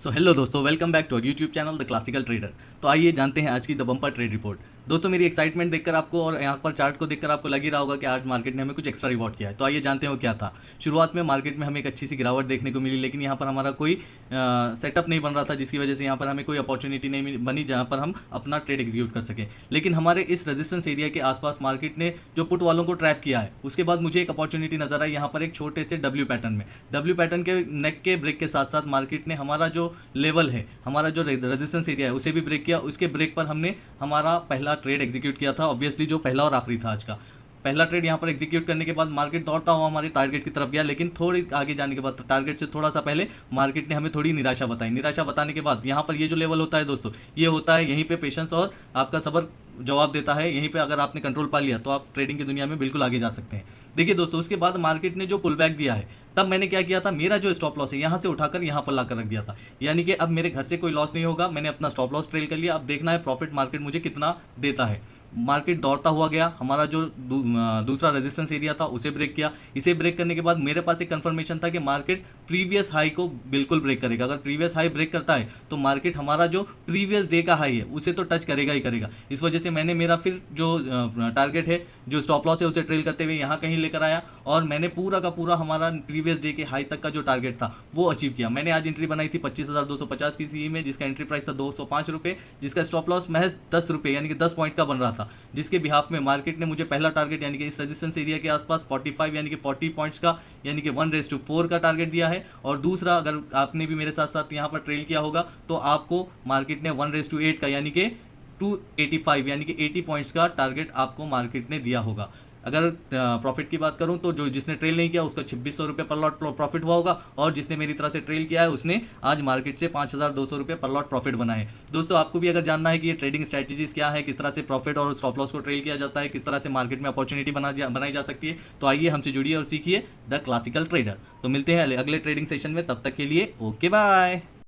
सो hello दोस्तों, welcome back to our YouTube channel the classical trader. तो आइए जानते हैं आज की द बम्पर ट्रेड रिपोर्ट। दोस्तों, मेरी एक्साइटमेंट देखकर आपको और यहाँ पर चार्ट को देखकर आपको लग ही रहा होगा कि आज मार्केट ने हमें कुछ एक्स्ट्रा रिवॉर्ड किया है। तो आइए जानते हैं वो क्या था। शुरुआत में मार्केट में हमें एक अच्छी सी गिरावट देखने को मिली, लेकिन यहाँ पर हमारा कोई सेटअप नहीं बन रहा था, जिसकी वजह से यहाँ पर हमें कोई अपॉर्चुनिटी नहीं बनी जहाँ पर हम अपना ट्रेड एग्जीक्यूट कर सकें। लेकिन हमारे इस रेजिस्टेंस एरिया के आसपास मार्केट ने जो पुट वालों को ट्रैप किया है, उसके बाद मुझे एक अपॉर्चुनिटी नजर आई यहाँ पर एक छोटे से डब्ल्यू पैटर्न में। डब्ल्यू पैटर्न के नेक के ब्रेक के साथ साथ मार्केट ने हमारा जो लेवल है, हमारा जो रेजिस्टेंस एरिया है, उसे भी ब्रेक किया। उसके ब्रेक पर हमने हमारा पहला ट्रेड एग्जीक्यूट किया था, ऑब्वियसली जो पहला और आखिरी था आज का। पहला ट्रेड यहाँ पर एग्जीक्यूट करने के बाद मार्केट दौड़ता हुआ हमारे टारगेट की तरफ गया, लेकिन थोड़ी आगे जाने के बाद टारगेट से थोड़ा सा पहले मार्केट ने हमें थोड़ी निराशा बताई। निराशा बताने के बाद यहाँ पर ये जो लेवल होता है दोस्तों, ये होता है यहीं पे पेशेंस और आपका सब्र जवाब देता है। यहीं पे अगर आपने कंट्रोल पा लिया तो आप ट्रेडिंग की दुनिया में बिल्कुल आगे जा सकते हैं। देखिए दोस्तों, उसके बाद मार्केट ने जो पुल बैक दिया है, तब मैंने क्या किया था, मेरा जो स्टॉप लॉस है यहाँ से उठाकर यहाँ पर लाकर रख दिया था। यानी कि अब मेरे घर से कोई लॉस नहीं होगा। मैंने अपना स्टॉप लॉस ट्रेल कर लिया। अब देखना है प्रॉफिट मार्केट मुझे कितना देता है। मार्केट दौड़ता हुआ गया, हमारा जो दूसरा रेजिस्टेंस एरिया था उसे ब्रेक किया। इसे ब्रेक करने के बाद मेरे पास एक कंफर्मेशन था कि मार्केट प्रीवियस हाई को बिल्कुल ब्रेक करेगा। अगर प्रीवियस हाई ब्रेक करता है तो मार्केट हमारा जो प्रीवियस डे का हाई है उसे तो टच करेगा ही करेगा। इस वजह से मैंने मेरा फिर जो टारगेट है, जो स्टॉप लॉस है, उसे ट्रेल करते हुए यहाँ कहीं लेकर आया और मैंने पूरा का पूरा हमारा प्रीवियस डे के हाई तक का जो टारगेट था वो अचीव किया। मैंने आज एंट्री बनाई थी 25,250 की सी में, जिसका एंट्री प्राइस था 205 रुपये, जिसका स्टॉप लॉस महज 10 रुपये यानी कि 10 पॉइंट का बन रहा था। जिसके बिहाफ में मार्केट ने मुझे पहला टारगेट यानी कि इस रेजिस्टेंस एरिया के आसपास 45 यानी कि 40 पॉइंट्स का यानी कि 1:4 का टारगेट दिया है। और दूसरा, अगर आपने भी मेरे साथ साथ यहाँ पर ट्रेल किया होगा तो आपको मार्केट ने 1:8 का यानी कि 285 यानी कि 80 पॉइंट्स का टारगेट आपको मार्केट ने दिया होगा। अगर प्रॉफिट की बात करूं तो जो जिसने ट्रेल नहीं किया उसका 2600 रुपये पर लॉट प्रॉफिट हुआ होगा, और जिसने मेरी तरह से ट्रेल किया है उसने आज मार्केट से 5200 रुपये पर लॉट प्रॉफिट बनाए। दोस्तों, आपको भी अगर जानना है कि ये ट्रेडिंग स्ट्रैटेजीज क्या है, किस तरह से प्रॉफिट और स्टॉप लॉस को ट्रेल किया जाता है, किस तरह से मार्केट में अपॉर्चुनिटी बनाई जा सकती है, तो आइए हमसे जुड़िए और सीखिए द क्लासिकल ट्रेडर। तो मिलते हैं अगले ट्रेडिंग सेशन में, तब तक के लिए ओके बाय।